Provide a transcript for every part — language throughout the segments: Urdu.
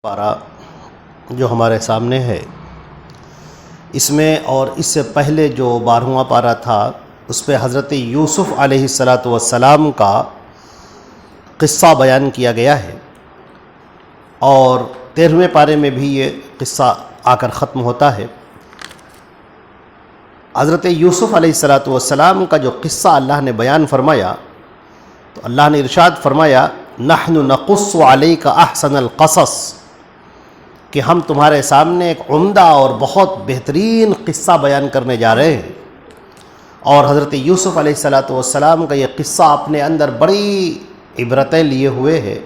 پارہ جو ہمارے سامنے ہے، اس میں اور اس سے پہلے جو 12واں پارہ تھا اس پہ حضرت یوسف علیہ السلام کا قصہ بیان کیا گیا ہے، اور 13ویں پارے میں بھی یہ قصہ آ کر ختم ہوتا ہے۔ حضرت یوسف علیہ السلام کا جو قصہ اللہ نے بیان فرمایا تو اللہ نے ارشاد فرمایا نحن نقص علیک احسن القصص، کہ ہم تمہارے سامنے ایک عمدہ اور بہت بہترین قصہ بیان کرنے جا رہے ہیں۔ اور حضرت یوسف علیہ السلام کا یہ قصہ اپنے اندر بڑی عبرتیں لیے ہوئے ہے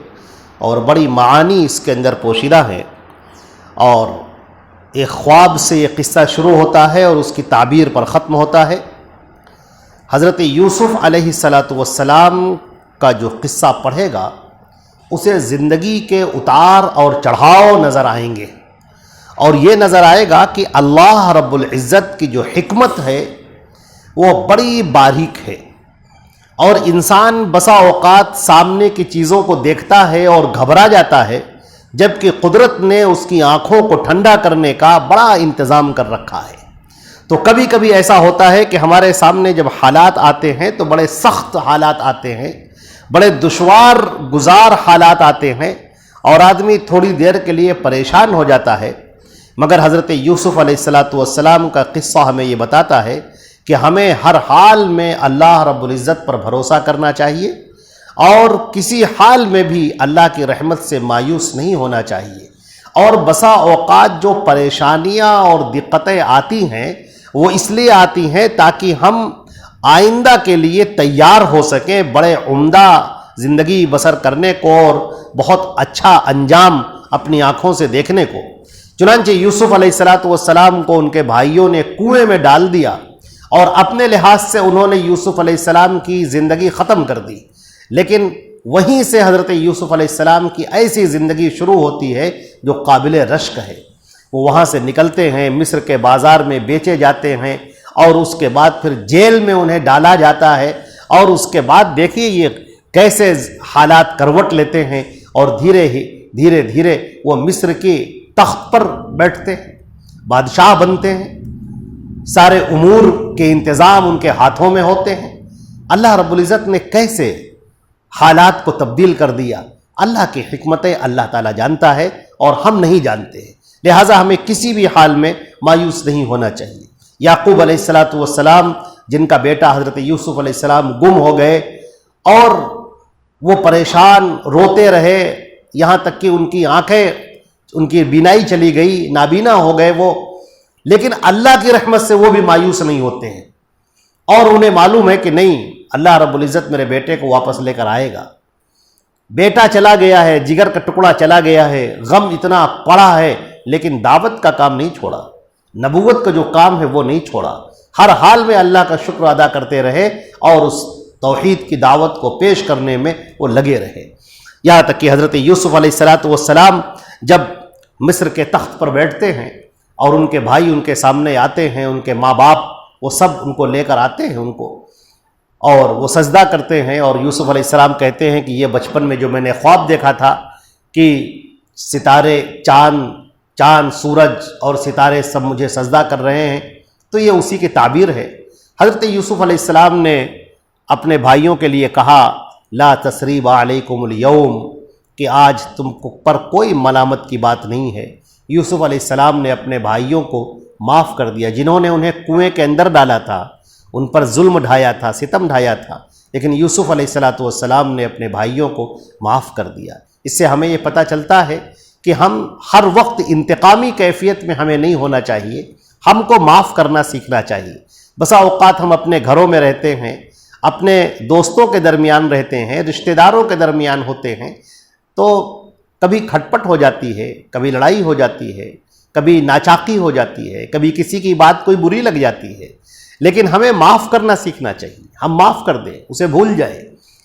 اور بڑی معانی اس کے اندر پوشیدہ ہیں، اور ایک خواب سے یہ قصہ شروع ہوتا ہے اور اس کی تعبیر پر ختم ہوتا ہے۔ حضرت یوسف علیہ السلام کا جو قصہ پڑھے گا اسے زندگی کے اتار اور چڑھاؤ نظر آئیں گے، اور یہ نظر آئے گا کہ اللہ رب العزت کی جو حکمت ہے وہ بڑی باریک ہے، اور انسان بسا اوقات سامنے کی چیزوں کو دیکھتا ہے اور گھبرا جاتا ہے، جبکہ قدرت نے اس کی آنکھوں کو ٹھنڈا کرنے کا بڑا انتظام کر رکھا ہے۔ تو کبھی کبھی ایسا ہوتا ہے کہ ہمارے سامنے جب حالات آتے ہیں تو بڑے سخت حالات آتے ہیں، بڑے دشوار گزار حالات آتے ہیں، اور آدمی تھوڑی دیر کے لیے پریشان ہو جاتا ہے، مگر حضرت یوسف علیہ السلام کا قصہ ہمیں یہ بتاتا ہے کہ ہمیں ہر حال میں اللہ رب العزت پر بھروسہ کرنا چاہیے، اور کسی حال میں بھی اللہ کی رحمت سے مایوس نہیں ہونا چاہیے۔ اور بسا اوقات جو پریشانیاں اور دقتیں آتی ہیں وہ اس لیے آتی ہیں تاکہ ہم آئندہ کے لیے تیار ہو سکیں بڑے عمدہ زندگی بسر کرنے کو اور بہت اچھا انجام اپنی آنکھوں سے دیکھنے کو۔ چنانچہ یوسف علیہ السلام کو ان کے بھائیوں نے کنویں میں ڈال دیا، اور اپنے لحاظ سے انہوں نے یوسف علیہ السلام کی زندگی ختم کر دی، لیکن وہیں سے حضرت یوسف علیہ السلام کی ایسی زندگی شروع ہوتی ہے جو قابل رشک ہے۔ وہ وہاں سے نکلتے ہیں، مصر کے بازار میں بیچے جاتے ہیں، اور اس کے بعد پھر جیل میں انہیں ڈالا جاتا ہے، اور اس کے بعد دیکھیے یہ کیسے حالات کروٹ لیتے ہیں، اور دھیرے دھیرے وہ مصر کی تخت پر بیٹھتے ہیں، بادشاہ بنتے ہیں، سارے امور کے انتظام ان کے ہاتھوں میں ہوتے ہیں۔ اللہ رب العزت نے کیسے حالات کو تبدیل کر دیا، اللہ کی حکمتیں اللہ تعالیٰ جانتا ہے اور ہم نہیں جانتے ہیں، لہٰذا ہمیں کسی بھی حال میں مایوس نہیں ہونا چاہیے۔ یعقوب علیہ السلام جن کا بیٹا حضرت یوسف علیہ السلام گم ہو گئے، اور وہ پریشان روتے رہے، یہاں تک کہ ان کی آنکھیں، ان کی بینائی چلی گئی، نابینا ہو گئے وہ، لیکن اللہ کی رحمت سے وہ بھی مایوس نہیں ہوتے ہیں، اور انہیں معلوم ہے کہ نہیں، اللہ رب العزت میرے بیٹے کو واپس لے کر آئے گا۔ بیٹا چلا گیا ہے، جگر کا ٹکڑا چلا گیا ہے، غم اتنا پڑا ہے، لیکن دعوت کا کام نہیں چھوڑا، نبوت کا جو کام ہے وہ نہیں چھوڑا، ہر حال میں اللہ کا شکر ادا کرتے رہے اور اس توحید کی دعوت کو پیش کرنے میں وہ لگے رہے، یہاں تک کہ حضرت یوسف علیہ السلام جب مصر کے تخت پر بیٹھتے ہیں اور ان کے بھائی ان کے سامنے آتے ہیں، ان کے ماں باپ وہ سب ان کو لے کر آتے ہیں ان کو، اور وہ سجدہ کرتے ہیں، اور یوسف علیہ السلام کہتے ہیں کہ یہ بچپن میں جو میں نے خواب دیکھا تھا کہ ستارے، چاند، سورج اور ستارے سب مجھے سجدہ کر رہے ہیں، تو یہ اسی کی تعبیر ہے۔ حضرت یوسف علیہ السلام نے اپنے بھائیوں کے لیے کہا لا تثریب علیکم اليوم، کہ آج تم پر کوئی ملامت کی بات نہیں ہے۔ یوسف علیہ السلام نے اپنے بھائیوں کو معاف کر دیا، جنہوں نے انہیں کنویں کے اندر ڈالا تھا، ان پر ظلم ڈھایا تھا، ستم ڈھایا تھا، لیکن یوسف علیہ السلام نے اپنے بھائیوں کو معاف کر دیا۔ اس سے ہمیں یہ پتہ چلتا ہے کہ ہم ہر وقت انتقامی کیفیت میں ہمیں نہیں ہونا چاہیے، ہم کو معاف کرنا سیکھنا چاہیے۔ بسا اوقات ہم اپنے گھروں میں رہتے ہیں، اپنے دوستوں کے درمیان رہتے ہیں، رشتہ داروں کے درمیان ہوتے ہیں، تو کبھی کھٹپٹ ہو جاتی ہے، کبھی لڑائی ہو جاتی ہے، کبھی ناچاقی ہو جاتی ہے، کبھی کسی کی بات کوئی بری لگ جاتی ہے، لیکن ہمیں معاف کرنا سیکھنا چاہیے۔ ہم معاف کر دیں، اسے بھول جائیں،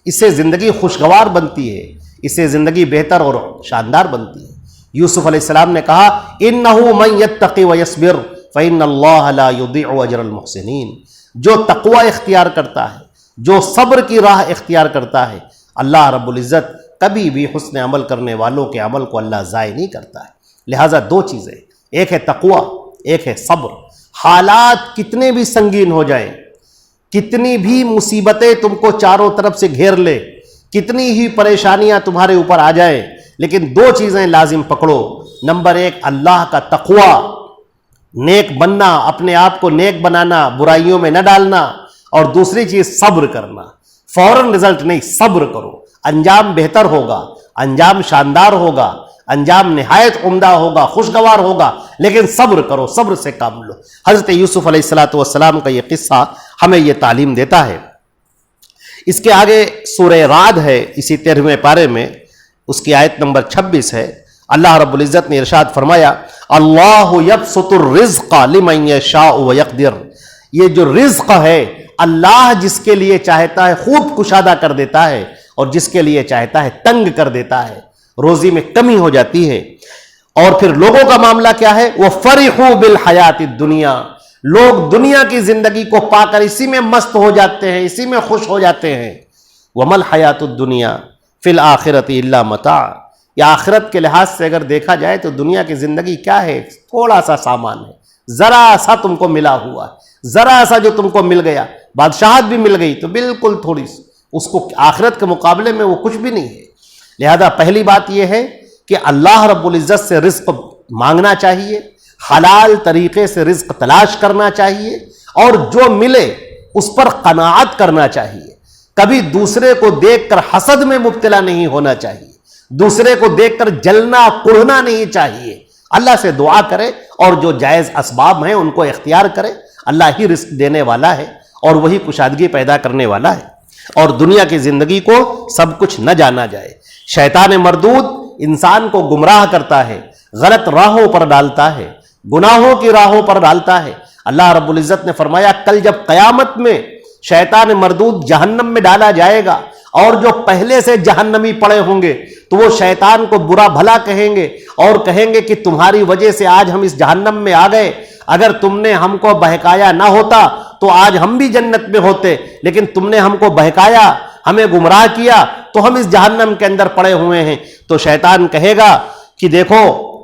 اس سے زندگی خوشگوار بنتی ہے، اس سے زندگی بہتر اور شاندار بنتی ہے۔ یوسف علیہ السلام نے کہا اِنَّهُ مَن يَتَّقِ وَيَصْبِرْ فَإِنَّ اللَّهَ لَا يُضِيعُ أَجْرَ الْمُحْسِنِينَ، جو تقوی اختیار کرتا ہے، جو صبر کی راہ اختیار کرتا ہے، اللہ رب العزت کبھی بھی حسن عمل کرنے والوں کے عمل کو اللہ ضائع نہیں کرتا ہے۔ لہٰذا دو چیزیں، ایک ہے تقوی، ایک ہے صبر۔ حالات کتنے بھی سنگین ہو جائیں، کتنی بھی مصیبتیں تم کو چاروں طرف سے گھیر لے، کتنی ہی پریشانیاں تمہارے اوپر آ جائیں، لیکن دو چیزیں لازم پکڑو۔ نمبر ایک اللہ کا تقوی، نیک بننا، اپنے آپ کو نیک بنانا، برائیوں میں نہ ڈالنا، اور دوسری چیز صبر کرنا۔ فوراً رزلٹ نہیں، صبر کرو، انجام بہتر ہوگا، انجام شاندار ہوگا، انجام نہایت عمدہ ہوگا، خوشگوار ہوگا، لیکن صبر کرو، صبر سے کام لو۔ حضرت یوسف علیہ السلام کا یہ قصہ ہمیں یہ تعلیم دیتا ہے۔ اس کے آگے سورہ رعد ہے، اسی 13ویں پارے میں، اس کی آیت نمبر 26 ہے۔ اللہ رب العزت نے ارشاد فرمایا، اللہ یبسط الرزق لمن یشاء ویقدر، یہ جو رزق ہے اللہ جس کے لیے چاہتا ہے خوب کشادہ کر دیتا ہے، اور جس کے لیے چاہتا ہے تنگ کر دیتا ہے، روزی میں کمی ہو جاتی ہے۔ اور پھر لوگوں کا معاملہ کیا ہے؟ وہ فرحوا بالحیات الدنیا، لوگ دنیا کی زندگی کو پا کر اسی میں مست ہو جاتے ہیں، اسی میں خوش ہو جاتے ہیں۔ وما الحیات الدنیا فی الآخرۃ الا متاع، یا آخرت کے لحاظ سے اگر دیکھا جائے تو دنیا کی زندگی کیا ہے؟ تھوڑا سا سامان ہے، ذرا سا تم کو ملا ہوا ہے، ذرا سا جو تم کو مل گیا، بادشاہت بھی مل گئی تو بالکل تھوڑی سی، اس کو آخرت کے مقابلے میں وہ کچھ بھی نہیں ہے۔ لہذا پہلی بات یہ ہے کہ اللہ رب العزت سے رزق مانگنا چاہیے، حلال طریقے سے رزق تلاش کرنا چاہیے، اور جو ملے اس پر قناعت کرنا چاہیے۔ کبھی دوسرے کو دیکھ کر حسد میں مبتلا نہیں ہونا چاہیے، دوسرے کو دیکھ کر جلنا کڑھنا نہیں چاہیے۔ اللہ سے دعا کرے اور جو جائز اسباب ہیں ان کو اختیار کرے۔ اللہ ہی رزق دینے والا ہے اور وہی کشادگی پیدا کرنے والا ہے، اور دنیا کی زندگی کو سب کچھ نہ جانا جائے۔ شیطان مردود انسان کو گمراہ کرتا ہے، غلط راہوں پر ڈالتا ہے، گناہوں کی راہوں پر ڈالتا ہے۔ اللہ رب العزت نے فرمایا کل جب قیامت میں شیطان مردود جہنم میں ڈالا جائے گا، اور جو پہلے سے جہنمی پڑے ہوں گے تو وہ شیطان کو برا بھلا کہیں گے، اور کہیں گے کہ تمہاری وجہ سے آج ہم اس جہنم میں آ گئے، اگر تم نے ہم کو بہکایا نہ ہوتا تو آج ہم بھی جنت میں ہوتے، لیکن تم نے ہم کو بہکایا، ہمیں گمراہ کیا، تو ہم اس جہنم کے اندر پڑے ہوئے ہیں۔ تو شیطان کہے گا کہ دیکھو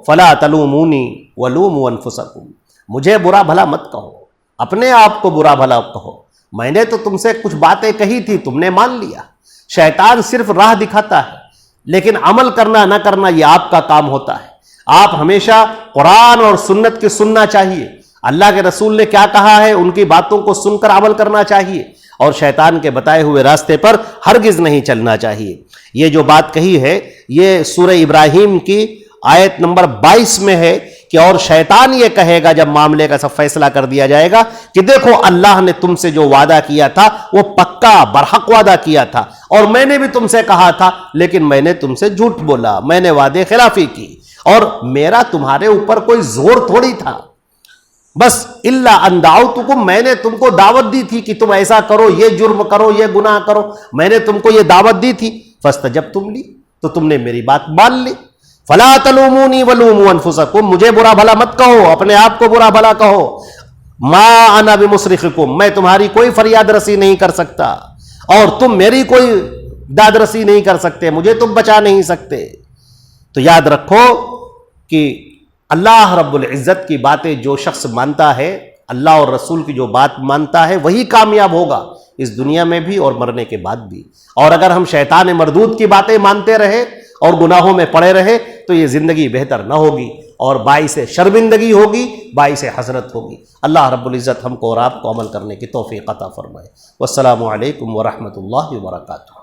فلا تلومونی ولوموا انفسکم، مجھے برا بھلا مت کہو، اپنے آپ کو برا بھلا کہو، میں نے تو تم سے کچھ باتیں کہی تھی، تم نے مان لیا۔ شیطان صرف راہ دکھاتا ہے، لیکن عمل کرنا نہ کرنا یہ آپ کا کام ہوتا ہے۔ آپ ہمیشہ قرآن اور سنت کی سننا چاہیے، اللہ کے رسول نے کیا کہا ہے ان کی باتوں کو سن کر عمل کرنا چاہیے، اور شیطان کے بتائے ہوئے راستے پر ہرگز نہیں چلنا چاہیے۔ یہ جو بات کہی ہے یہ سورہ ابراہیم کی آیت نمبر 22 میں ہے کہ اور شیطان یہ کہے گا جب معاملے کا سب فیصلہ کر دیا جائے گا کہ دیکھو اللہ نے تم سے جو وعدہ کیا تھا وہ پکا برحق وعدہ کیا تھا، اور میں نے بھی تم سے کہا تھا لیکن میں نے تم سے جھوٹ بولا، میں نے وعدے خلافی کی، اور میرا تمہارے اوپر کوئی زور تھوڑی تھا، بس الا ان دعوتکم، میں نے تم کو دعوت دی تھی کہ تم ایسا کرو، یہ جرم کرو، یہ گناہ کرو، میں نے تم کو یہ دعوت دی تھی، فاستجبتم لی، تو تم نے میری بات مان لی۔ فلا تلومونی ولوموا انفسکم، مجھے برا بھلا مت کہو، اپنے آپ کو برا بھلا کہو۔ ما انا بمصرخکم، میں تمہاری کوئی فریاد رسی نہیں کر سکتا، اور تم میری کوئی داد رسی نہیں کر سکتے، مجھے تم بچا نہیں سکتے۔ تو یاد رکھو کہ اللہ رب العزت کی باتیں جو شخص مانتا ہے، اللہ اور رسول کی جو بات مانتا ہے وہی کامیاب ہوگا، اس دنیا میں بھی اور مرنے کے بعد بھی۔ اور اگر ہم شیطان مردود کی باتیں مانتے رہے اور گناہوں میں پڑے رہے تو یہ زندگی بہتر نہ ہوگی، اور باعث شرمندگی ہوگی، باعث حسرت ہوگی۔ اللہ رب العزت ہم کو اور آپ کو عمل کرنے کی توفیق عطا فرمائے۔ والسلام علیکم ورحمۃ اللہ وبرکاتہ۔